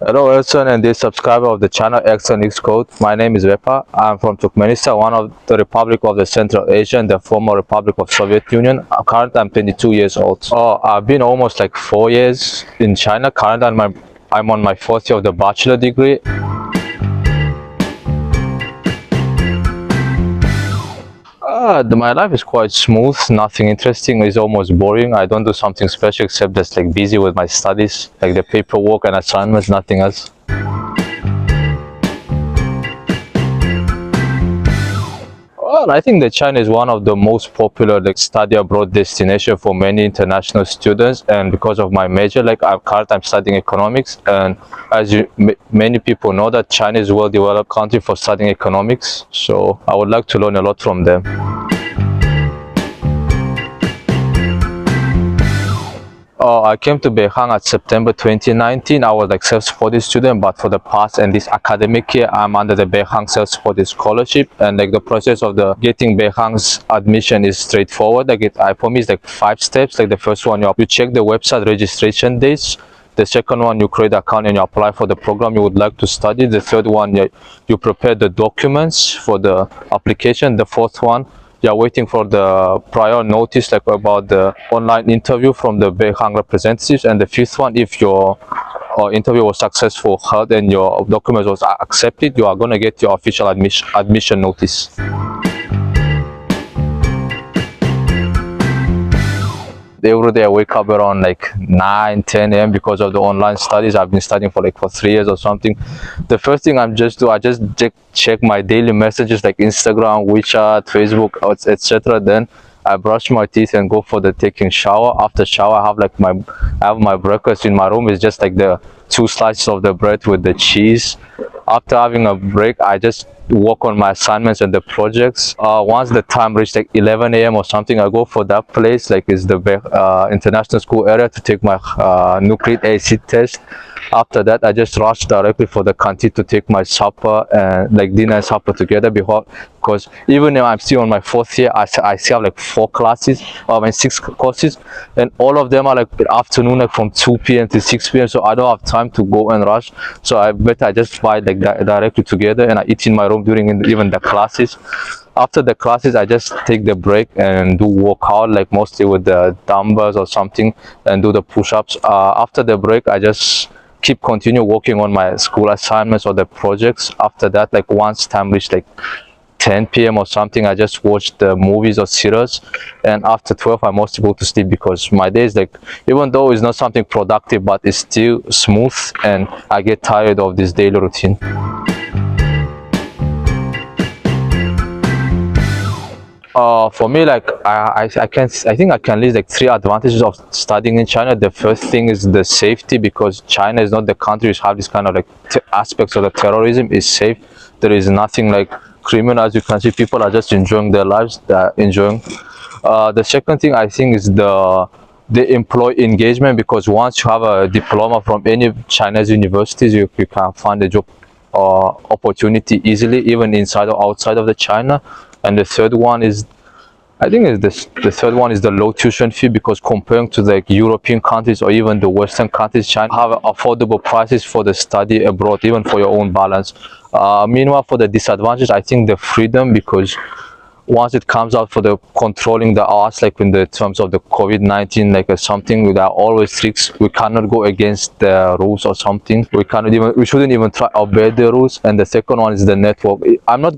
Hello Elson and this subscriber of the channel ElsonXcode. My name is Vepa. I'm from Turkmenistan, one of the Republic of the Central Asia and the former Republic of Soviet Union. Currently I'm 22 years old. I've been almost like 4 years in China. Currently I'm on my fourth year of the bachelor degree. My life is quite smooth, nothing interesting, it's almost boring. I don't do something special except just like busy with my studies, like the paperwork and assignments, nothing else. Well, I think that China is one of the most popular like study abroad destination for many international students, and because of my major, like I'm studying economics, and as many people know that China is a well-developed country for studying economics, so I would like to learn a lot from them. I came to Beihang at September 2019. I was like self-supported student, but for the past and this academic year, I'm under the Beihang self-supported scholarship. And like the process of the getting Beihang's admission is straightforward. I promise like 5 steps. Like the first one, you check the website registration dates. The second one, you create an account and you apply for the program you would like to study. The third one, you prepare the documents for the application. The fourth one, you are waiting for the prior notice like about the online interview from the Beihang representatives. And the fifth one, if your interview was successful, held, and your documents was accepted, you are going to get your official admission notice. Every day I wake up around like 9-10 a.m. because of the online studies. I've been studying for 3 years or something. The first thing I just check my daily messages like Instagram, WeChat, Facebook, etc. Then I brush my teeth and go for the taking shower. After shower, I have my breakfast in my room. It's just like the 2 slices of the bread with the cheese. After having a break, I just work on my assignments and the projects. Once the time reached like 11 a.m. or something, I go for that place, like it's the international school area, to take my nucleic acid test. After that, I just rush directly for the canteen to take my supper and like dinner and supper together, because even though I'm still on my 4th year, I still have like 4 classes, 6 courses, and all of them are like afternoon, like from 2 p.m. to 6 p.m. So I don't have time to go and rush. So I just buy like directly together, and I eat in my room during even the classes. After the classes, I just take the break and do workout, like mostly with the dumbbells or something, and do the push-ups. After the break, I just continue working on my school assignments or the projects. After that, like once time reached like 10 p.m. or something, I just watch the movies or series, and after 12 I mostly go to sleep, because my day is like, even though it's not something productive, but it's still smooth and I get tired of this daily routine. For me, like I think I can list like 3 advantages of studying in China. The first thing is the safety, because China is not the country which have this kind of like aspects of the terrorism. Is safe. There is nothing like criminal. As you can see, people are just enjoying their lives. They're enjoying. The second thing I think is the employee engagement, because once you have a diploma from any Chinese universities, you can find a job opportunity easily, even inside or outside of the China. And the third one is, the third one is the low tuition fee, because comparing to the European countries or even the Western countries, China have affordable prices for the study abroad, even for your own balance. Meanwhile, for the disadvantage, I think the freedom, because once it comes out for the controlling the arts, like in the terms of the COVID-19, like something, there are always tricks. We cannot go against the rules or something. We shouldn't even try to obey the rules. And the second one is the network. I'm not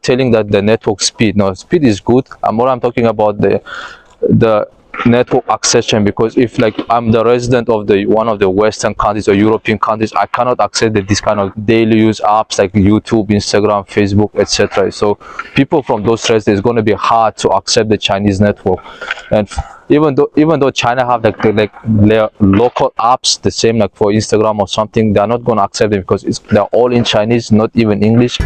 telling that the network speed. No, speed is good. I'm talking about the network accession, because if like I'm the resident of one of the Western countries or European countries, I cannot access this kind of daily use apps like YouTube, Instagram, Facebook, etc. So people from those residents, it's going to be hard to accept the Chinese network. And even though China have like their local apps, the same like for Instagram or something, they're not going to accept them, because they're all in Chinese, not even English.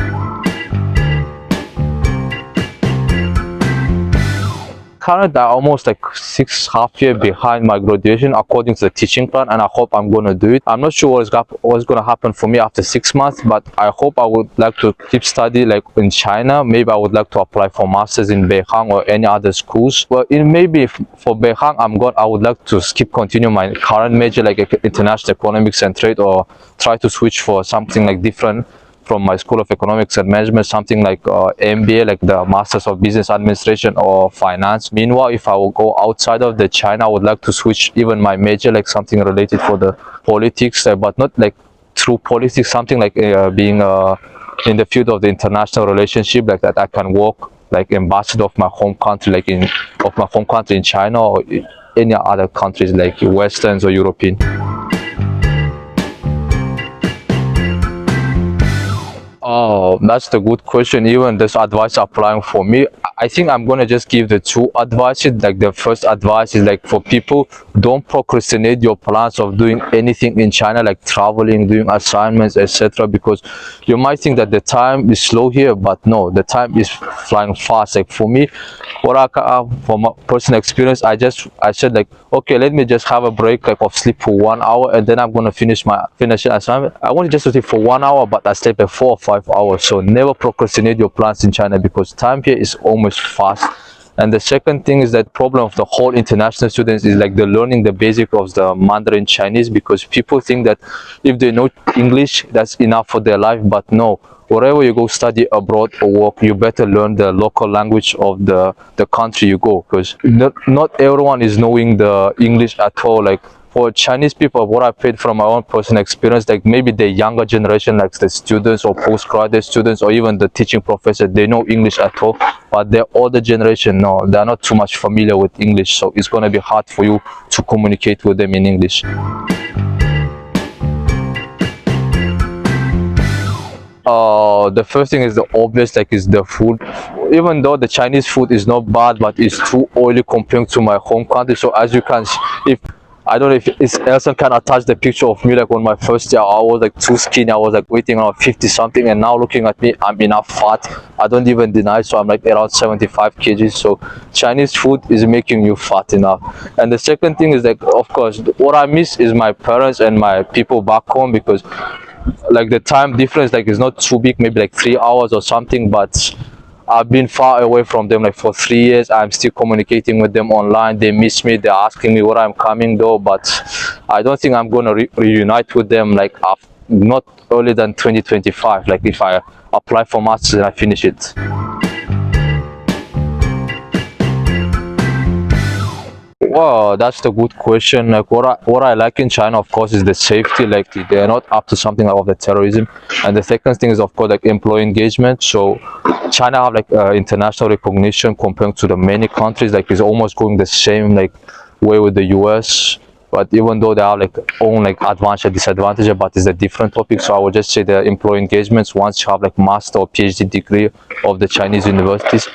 currently I'm almost like 6.5 years behind my graduation according to the teaching plan, and I hope I'm gonna do it. I'm not sure what's gonna happen for me after 6 months, but I hope I would like to keep study like in China. Maybe I would like to apply for masters in Beihang or any other schools. Well, maybe for Beihang, I would like to keep continue my current major like international economics and trade, or try to switch for something like different from my School of Economics and Management, something like MBA, like the Masters of Business Administration or Finance. Meanwhile, if I will go outside of the China, I would like to switch even my major, like something related for the politics, but not like through politics, something like being in the field of the international relationship, like that I can work like ambassador of my home country, like of my home country in China or any other countries like Westerns or European. Oh, that's the good question. Even this advice applying for me, I think I'm gonna just give the two advices. Like the first advice is like for people, don't procrastinate your plans of doing anything in China, like traveling, doing assignments, etc. Because you might think that the time is slow here, but no, the time is flying fast. Like for me, from my personal experience, I said like, okay, let me just have a break like of sleep for 1 hour, and then I'm gonna finish the assignment. I wanted just to sleep for 1 hour, but I slept for 4 or 5 hours. So never procrastinate your plans in China, because time here is almost fast. And the second thing is that problem of the whole international students is like they're learning the basic of the Mandarin Chinese, because people think that if they know English, that's enough for their life. But no, wherever you go study abroad or work, you better learn the local language of the country you go, because not everyone is knowing the English at all. Like for Chinese people, what I paid from my own personal experience, like maybe the younger generation, like the students or postgraduate students or even the teaching professor, they know English at all, but the older generation, no, they're not too much familiar with English, so it's going to be hard for you to communicate with them in English. The first thing is the obvious, like is the food. Even though the Chinese food is not bad, but it's too oily compared to my home country. So as you can, if I don't know if Elson can attach the picture of me like on my first year, I was like too skinny. I was like weighing around 50 something, and now looking at me, I'm enough fat. I don't even deny, so I'm like around 75 kgs. So Chinese food is making you fat enough. And the second thing is like, of course, what I miss is my parents and my people back home, because like the time difference like is not too big, maybe like 3 hours or something, but I've been far away from them like for 3 years. I'm still communicating with them online. They miss me, they're asking me where I'm coming though, but I don't think I'm gonna reunite with them like not earlier than 2025, like if I apply for masters and I finish it. Well, that's the good question. Like what I like in China, of course, is the safety. Like they're not up to something of the terrorism. And the second thing is, of course, like employee engagement. So China have like international recognition compared to the many countries. Like it's almost going the same like way with the US. But even though they have like own like advantage and disadvantage, but it's a different topic. So I would just say the employee engagements, once you have like master or PhD degree of the Chinese universities.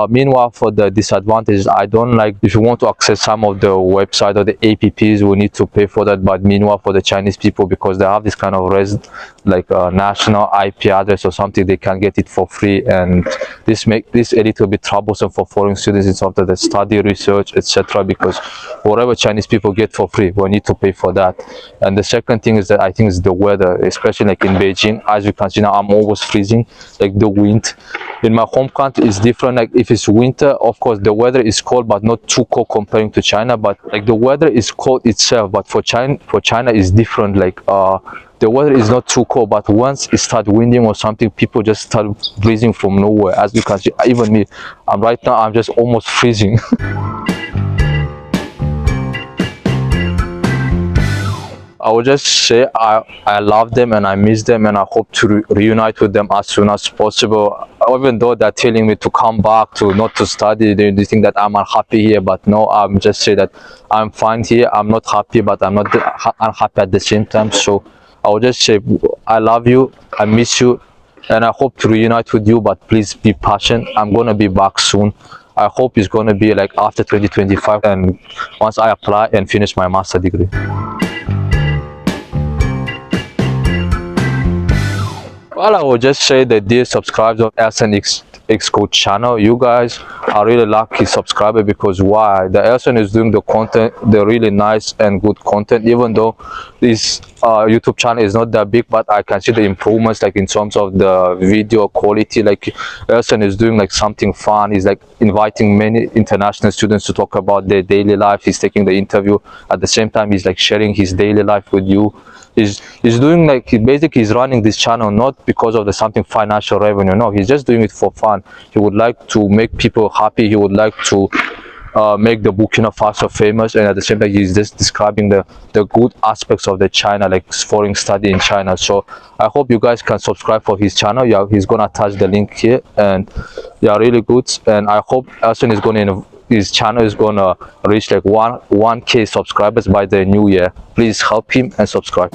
Meanwhile, for the disadvantages, I don't like, if you want to access some of the website or the apps, we need to pay for that. But meanwhile, for the Chinese people, because they have this kind of like national IP address or something, they can get it for free, and this make this a little bit troublesome for foreign students in terms of the study, research, etc. Because whatever Chinese people get for free, we need to pay for that. And the second thing is that I think is the weather, especially like in Beijing. As you can see now, I'm always freezing. Like the wind in my home country is different. Like if it's winter, of course the weather is cold, but not too cold comparing to China. But like the weather is cold itself, but for China is different. Like the weather is not too cold, but once it starts winding or something, people just start freezing from nowhere. As you can see, even me, right now I'm just almost freezing. I would just say I love them and I miss them, and I hope to reunite with them as soon as possible. Even though they're telling me to come back, to not to study, they think that I'm unhappy here, but no, I'm just say that I'm fine here. I'm not happy, but I'm not unhappy at the same time. So I would just say I love you, I miss you, and I hope to reunite with you, but please be patient. I'm gonna be back soon. I hope it's gonna be like after 2025, and once I apply and finish my master degree. Well, I would just say that dear subscribers of ElsonXcode channel, you guys are really lucky subscriber, because why? The Elson is doing the content, the really nice and good content, even though this YouTube channel is not that big, but I can see the improvements, like in terms of the video quality. Like Elson is doing like something fun. He's like inviting many international students to talk about their daily life. He's taking the interview. At the same time, he's like sharing his daily life with you. He's doing like, he's running this channel not because of the something financial revenue. No, he's just doing it for fun. He would like to make people happy. He would like to make the Burkina Faso famous, and at the same time he's just describing the good aspects of the China, like foreign study in China. So I hope you guys can subscribe for his channel. Yeah, he's gonna attach the link here, and yeah, really good. And I hope Elson is gonna, his channel is gonna reach like 1K subscribers by the new year. Please help him and subscribe.